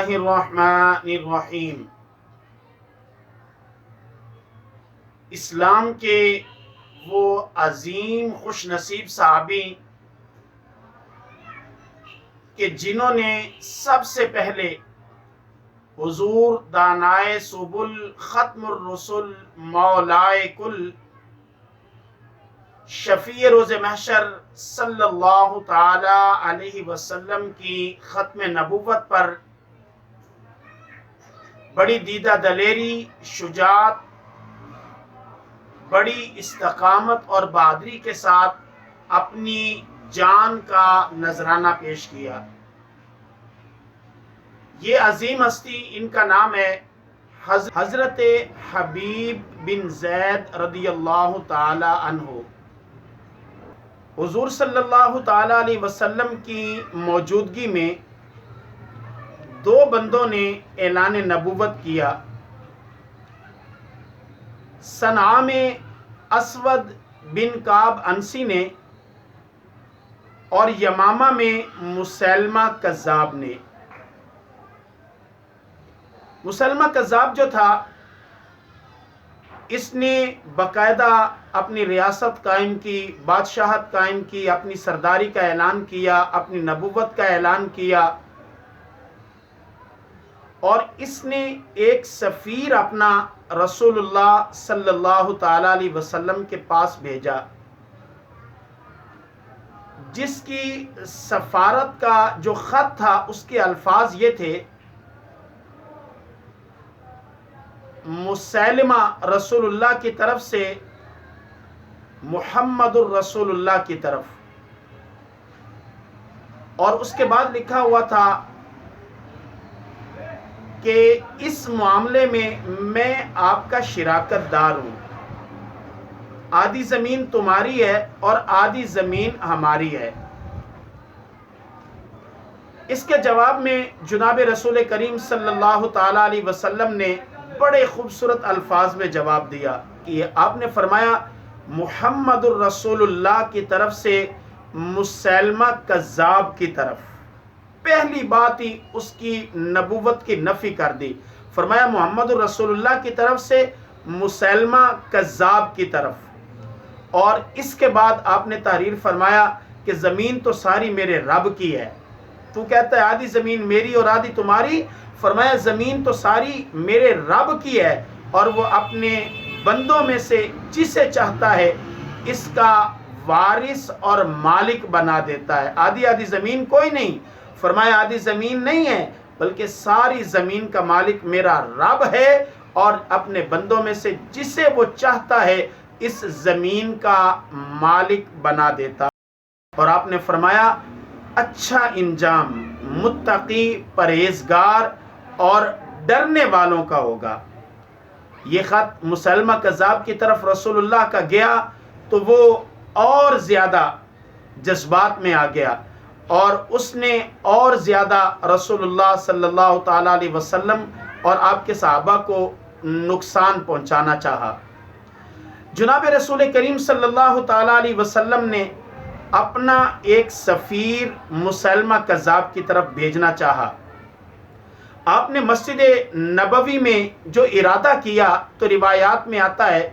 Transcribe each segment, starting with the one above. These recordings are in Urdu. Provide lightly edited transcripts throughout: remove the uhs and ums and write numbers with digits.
اللہ الرحمن الرحیم۔ اسلام کے وہ عظیم خوش نصیب صحابی کہ جنہوں نے سب سے پہلے حضور دانائے سبل ختم الرسل مولائے کل شفیع روز محشر صلی اللہ تعالی علیہ وسلم کی ختم نبوت پر بڑی دیدہ دلیری، شجاعت، بڑی استقامت اور بہادری کے ساتھ اپنی جان کا نذرانہ پیش کیا۔ یہ عظیم ہستی، ان کا نام ہے حضرت حبیب بن زید رضی اللہ تعالی عنہ۔ حضور صلی اللہ تعالی علیہ وسلم کی موجودگی میں دو بندوں نے اعلان نبوت کیا۔ صنعاء میں اسود بن کعب انسی نے اور یمامہ میں مسیلمہ کذاب نے۔ مسیلمہ کذاب جو تھا، اس نے باقاعدہ اپنی ریاست قائم کی، بادشاہت قائم کی، اپنی سرداری کا اعلان کیا، اپنی نبوت کا اعلان کیا، اور اس نے ایک سفیر اپنا رسول اللہ صلی اللہ تعالی علیہ وسلم کے پاس بھیجا، جس کی سفارت کا جو خط تھا اس کے الفاظ یہ تھے: مسیلمہ رسول اللہ کی طرف سے محمد الرسول اللہ کی طرف، اور اس کے بعد لکھا ہوا تھا کہ اس معاملے میں آپ کا شراکت دار ہوں، آدھی زمین تمہاری ہے اور آدھی زمین ہماری ہے۔ اس کے جواب میں جناب رسول کریم صلی اللہ تعالی علیہ وسلم نے بڑے خوبصورت الفاظ میں جواب دیا کہ آپ نے فرمایا محمد الرسول اللہ کی طرف سے مسیلمہ کذاب کی طرف۔ پہلی بات ہی اس کی نبوت کی نفی کر دی، فرمایا محمد الرسول اللہ کی طرف سے مسیلمہ کذاب کی طرف، اور اس کے بعد آپ نے تحریر فرمایا کہ زمین تو ساری میرے رب کی ہے۔ تو کہتا ہے آدھی زمین میری اور آدھی تمہاری، فرمایا زمین تو ساری میرے رب کی ہے، اور وہ اپنے بندوں میں سے جسے چاہتا ہے اس کا وارث اور مالک بنا دیتا ہے۔ آدھی آدھی زمین کوئی نہیں، فرمایا آدھی زمین نہیں ہے بلکہ ساری زمین کا مالک میرا رب ہے، اور اپنے بندوں میں سے جسے وہ چاہتا ہے اس زمین کا مالک بنا دیتا ہے۔ اور آپ نے فرمایا اچھا انجام متقی، پرہیزگار اور ڈرنے والوں کا ہوگا۔ یہ خط مسیلمہ کذاب کی طرف رسول اللہ کا گیا تو وہ اور زیادہ جذبات میں آ گیا، اور اس نے اور زیادہ رسول اللہ صلی اللہ تعالی علیہ وسلم اور آپ کے صحابہ کو نقصان پہنچانا چاہا۔ جناب رسول کریم صلی اللہ تعالی علیہ وسلم نے اپنا ایک سفیر مسیلمہ کذاب کی طرف بھیجنا چاہا۔ آپ نے مسجد نبوی میں جو ارادہ کیا تو روایات میں آتا ہے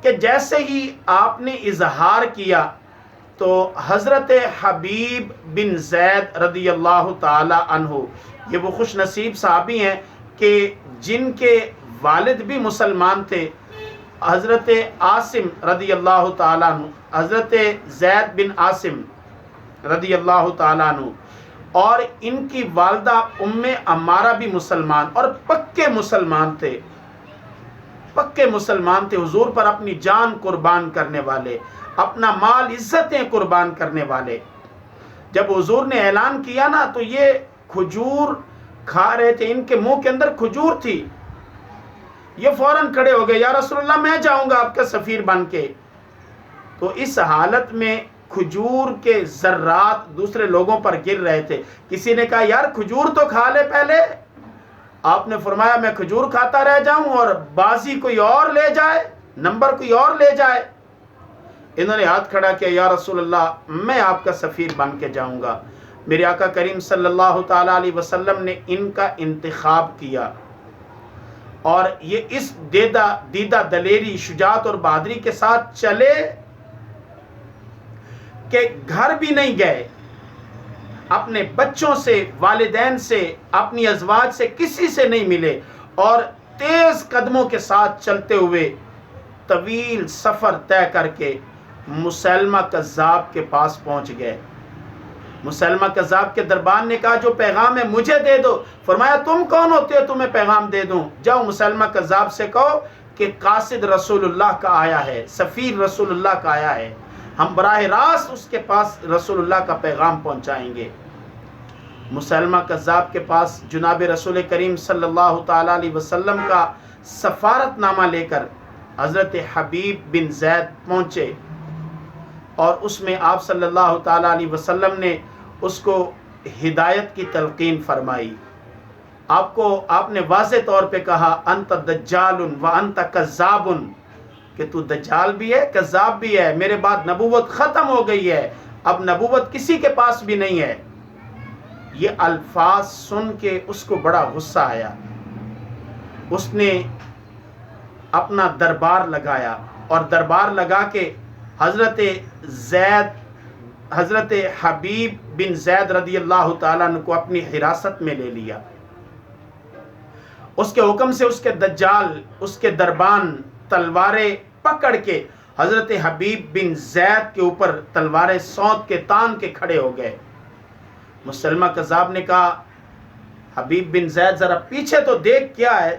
کہ جیسے ہی آپ نے اظہار کیا تو حضرت حبیب بن زید رضی اللہ تعالی عنہ، یہ وہ خوش نصیب صحابی ہیں کہ جن کے والد بھی مسلمان تھے، حضرت عاصم رضی اللہ تعالیٰ عنہ، حضرت زید بن عاصم رضی اللہ تعالیٰ عنہ، اور ان کی والدہ ام عمارہ بھی مسلمان اور پکے مسلمان تھے، پکے مسلمان تھے، حضور پر اپنی جان قربان کرنے والے، اپنا مال عزتیں قربان کرنے والے۔ جب حضور نے اعلان کیا نا تو یہ کھجور کھا رہے تھے، ان کے منہ کے اندر کھجور تھی، یہ فوراً کھڑے ہو گئے، یا رسول اللہ میں جاؤں گا آپ کا سفیر بن کے۔ تو اس حالت میں کھجور کے ذرات دوسرے لوگوں پر گر رہے تھے۔ کسی نے کہا یار کھجور تو کھا لے پہلے، آپ نے فرمایا میں کھجور کھاتا رہ جاؤں اور بازی کوئی اور لے جائے، نمبر کوئی اور لے جائے؟ انہوں نے ہاتھ کھڑا کیا، یا رسول اللہ میں آپ کا سفیر بن کے جاؤں گا۔ میرے آقا کریم صلی اللہ تعالیٰ علیہ وسلم نے ان کا انتخاب کیا، اور یہ اس دیدہ دلیری، شجاعت اور بہادری کے ساتھ چلے کہ گھر بھی نہیں گئے، اپنے بچوں سے، والدین سے، اپنی ازواج سے، کسی سے نہیں ملے، اور تیز قدموں کے ساتھ چلتے ہوئے طویل سفر طے کر کے مسیلمہ کذاب کے پاس پہنچ گئے۔ مسیلمہ کذاب کے دربان نے کہا جو پیغام ہے مجھے دے دو۔ فرمایا تم کون ہوتے ہو تمہیں پیغام دے دوں؟ جاؤ مسیلمہ کذاب سے کہو کہ قاصد رسول اللہ کا آیا ہے، سفیر رسول اللہ کا آیا ہے، ہم براہ راست اس کے پاس رسول اللہ کا پیغام پہنچائیں گے۔ مسیلمہ کذاب کے پاس جناب رسول کریم صلی اللہ تعالیٰ علیہ وسلم کا سفارت نامہ لے کر حضرت حبیب بن زید پہنچے، اور اس میں آپ صلی اللہ تعالیٰ علیہ وسلم نے اس کو ہدایت کی تلقین فرمائی۔ آپ نے واضح طور پہ کہا انت دجال و انت کذاب، کہ تو دجال بھی ہے، کذاب بھی ہے، میرے بعد نبوت ختم ہو گئی ہے، اب نبوت کسی کے پاس بھی نہیں ہے۔ یہ الفاظ سن کے اس کو بڑا غصہ آیا، اس نے اپنا دربار لگایا، اور دربار لگا کے حضرت حبیب بن زید رضی اللہ تعالیٰ عنہ کو اپنی حراست میں لے لیا۔ اس کے حکم سے اس کے دجال، اس کے دربان تلواریں پکڑ کے حضرت حبیب بن زید کے اوپر تلواریں سونت کے تان کے کھڑے ہو گئے۔ مسلمہ کذاب نے کہا حبیب بن زید ذرا پیچھے تو دیکھ کیا ہے؟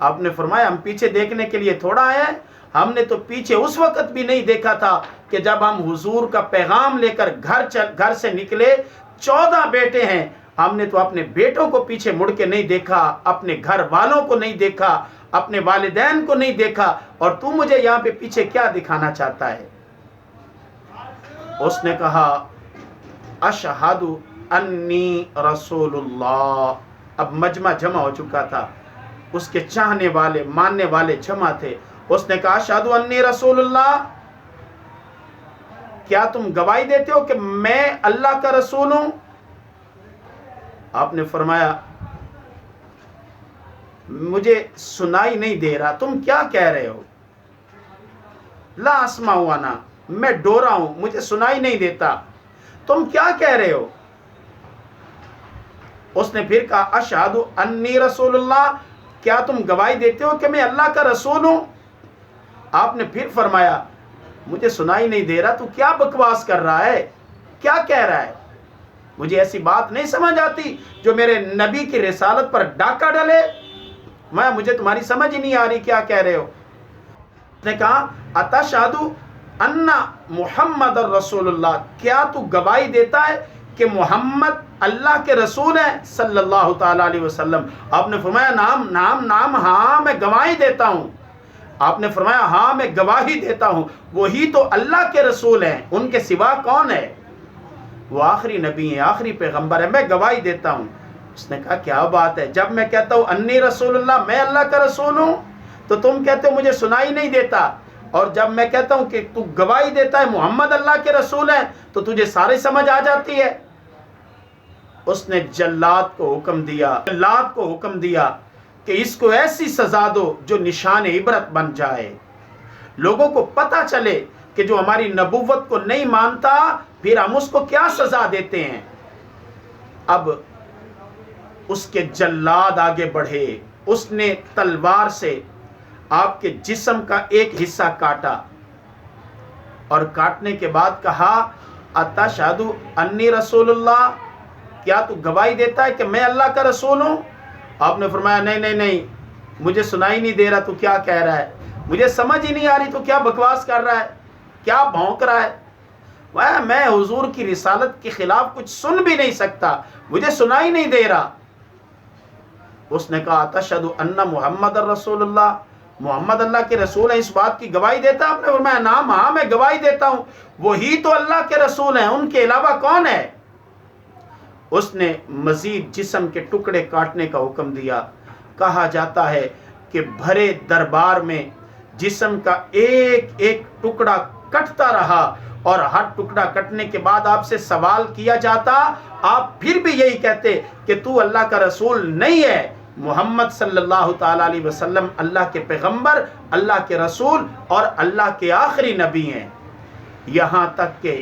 آپ نے فرمایا ہم پیچھے دیکھنے کے لیے تھوڑا آئے ہیں، ہم نے تو پیچھے اس وقت بھی نہیں دیکھا تھا کہ جب ہم حضور کا پیغام لے کر گھر سے نکلے، 14 بیٹے ہیں، ہم نے تو اپنے بیٹوں کو پیچھے مڑ کے نہیں دیکھا، اپنے گھر والوں کو نہیں دیکھا، اپنے والدین کو نہیں دیکھا، اور تو مجھے یہاں پہ پیچھے کیا دکھانا چاہتا ہے؟ اس نے کہا اشہد انی رسول اللہ۔ اب مجمع جمع ہو چکا تھا، اس کے چاہنے والے، ماننے والے جمع تھے۔ اس نے کہا اشہد انی رسول اللہ، کیا تم گواہی دیتے ہو کہ میں اللہ کا رسول ہوں؟ آپ نے فرمایا مجھے سنائی نہیں دے رہا، تم کیا کہہ رہے ہو؟ لا اسمع وانا، میں ڈورا ہوں، مجھے سنائی نہیں دیتا، تم کیا کہہ رہے ہو؟ اس نے پھر کہا اشہد انی رسول اللہ، کیا تم گواہی دیتے ہو کہ میں اللہ کا رسول ہوں؟ آپ نے پھر فرمایا مجھے سنائی نہیں دے رہا، تو کیا بکواس کر رہا ہے، کیا کہہ رہا ہے؟ مجھے ایسی بات نہیں سمجھ آتی جو میرے نبی کی رسالت پر ڈاکہ ڈلے، مجھے تمہاری سمجھ ہی نہیں آ رہی کیا کہہ رہے ہو۔ اس نے کہا اتشہد ان محمد الرسول اللہ، کیا تو گواہی دیتا ہے کہ محمد اللہ کے رسول ہیں صلی اللہ تعالیٰ علیہ وسلم؟ آپ نے فرمایا نام نام نام، ہاں میں گواہی دیتا ہوں۔ آپ نے فرمایا ہاں میں گواہی دیتا ہوں، وہی تو اللہ کے رسول ہیں، ان کے سوا کون ہے؟ وہ آخری نبی ہیں، آخری پیغمبر ہے، میں گواہی دیتا ہوں۔ اس نے کہا کیا بات ہے، جب میں کہتا ہوں انی رسول اللہ، میں اللہ کا رسول ہوں، تو تم کہتے ہو مجھے سنائی نہیں دیتا، اور جب میں کہتا ہوں کہ تو گواہی دیتا ہے محمد اللہ کے رسول ہیں تو تجھے سارے سمجھ آ جاتی ہے۔ اس نے جلاد کو حکم دیا کہ اس کو ایسی سزا دو جو نشان عبرت بن جائے، لوگوں کو پتہ چلے کہ جو ہماری نبوت کو نہیں مانتا پھر ہم اس کو کیا سزا دیتے ہیں۔ اب اس کے جلاد آگے بڑھے، اس نے تلوار سے آپ کے جسم کا ایک حصہ کاٹا، اور کاٹنے کے بعد کہا اتشہد انی رسول اللہ، کیا تو گواہی دیتا ہے کہ میں اللہ کا رسول ہوں؟ آپ نے فرمایا نہیں، مجھے سنائی نہیں دے رہا، تو کیا کہہ رہا ہے، مجھے سمجھ ہی نہیں آ رہی، تو کیا بکواس کر رہا ہے، کیا بھونک رہا ہے؟ میں حضور کی رسالت کے خلاف کچھ سن بھی نہیں سکتا، مجھے سنائی نہیں دے رہا۔ اس نے کہا اتشہد ان محمد الرسول اللہ، محمد اللہ کے رسول ہیں، اس بات کی گواہی دیتا ہے؟ آپ نے فرمایا نام ہاں میں گواہی دیتا ہوں، وہی تو اللہ کے رسول ہیں، ان کے علاوہ کون ہے؟ اس نے مزید جسم کے ٹکڑے کاٹنے کا حکم دیا۔ کہا جاتا ہے کہ بھرے دربار میں جسم کا ایک ایک ٹکڑا کٹتا رہا، اور ہر ٹکڑا کٹنے کے بعد آپ سے سوال کیا جاتا، آپ پھر بھی یہی کہتے کہ تو اللہ کا رسول نہیں ہے، محمد صلی اللہ تعالیٰ علیہ وسلم اللہ کے پیغمبر، اللہ کے رسول اور اللہ کے آخری نبی ہیں، یہاں تک کہ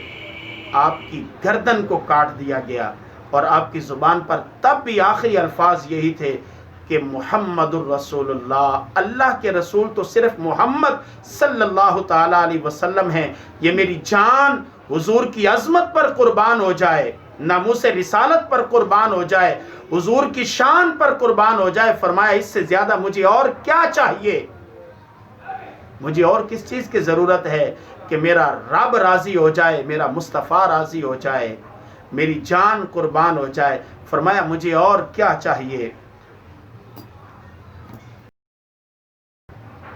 آپ کی گردن کو کاٹ دیا گیا، اور آپ کی زبان پر تب بھی آخری الفاظ یہی تھے کہ محمد الرسول اللہ، اللہ کے رسول تو صرف محمد صلی اللہ تعالیٰ علیہ وسلم ہیں، یہ میری جان حضور کی عظمت پر قربان ہو جائے، ناموس رسالت پر قربان ہو جائے، حضور کی شان پر قربان ہو جائے۔ فرمایا اس سے زیادہ مجھے اور کیا چاہیے، مجھے اور کس چیز کی ضرورت ہے کہ میرا رب راضی ہو جائے، میرا مصطفیٰ راضی ہو جائے، میری جان قربان ہو جائے۔ فرمایا مجھے اور کیا چاہیے۔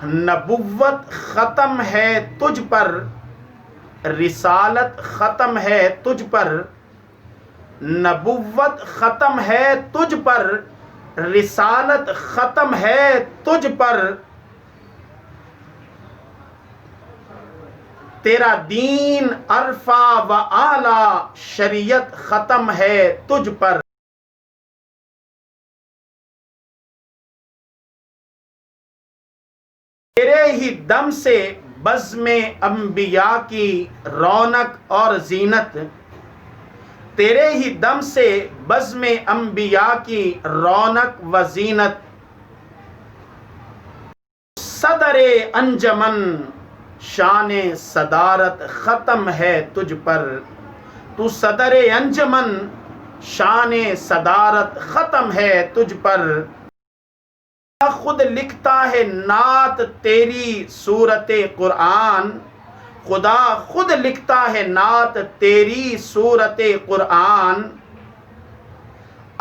نبوت ختم ہے تجھ پر، رسالت ختم ہے تجھ پر، نبوت ختم ہے تجھ پر، رسالت ختم ہے تجھ پر، تیرا دین عرفہ و اعلیٰ، شریعت ختم ہے تجھ پر۔ تیرے ہی دم سے بزم انبیاء کی رونق اور زینت، تیرے ہی دم سے بزم انبیاء کی رونق و زینت، صدر انجمن شان صدارت ختم ہے تجھ پر، تو صدر انجمن شان صدارت ختم ہے تجھ پر۔ خود لکھتا ہے نعت تیری صورت قرآن، خدا خود لکھتا ہے نعت تیری صورت قرآن،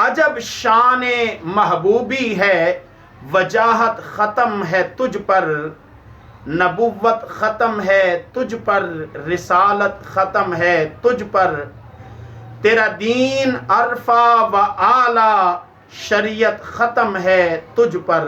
عجب شان محبوبی ہے، وجاہت ختم ہے تجھ پر، نبوت ختم ہے تجھ پر، رسالت ختم ہے تجھ پر، تیرا دین عرفہ و اعلیٰ، شریعت ختم ہے تجھ پر۔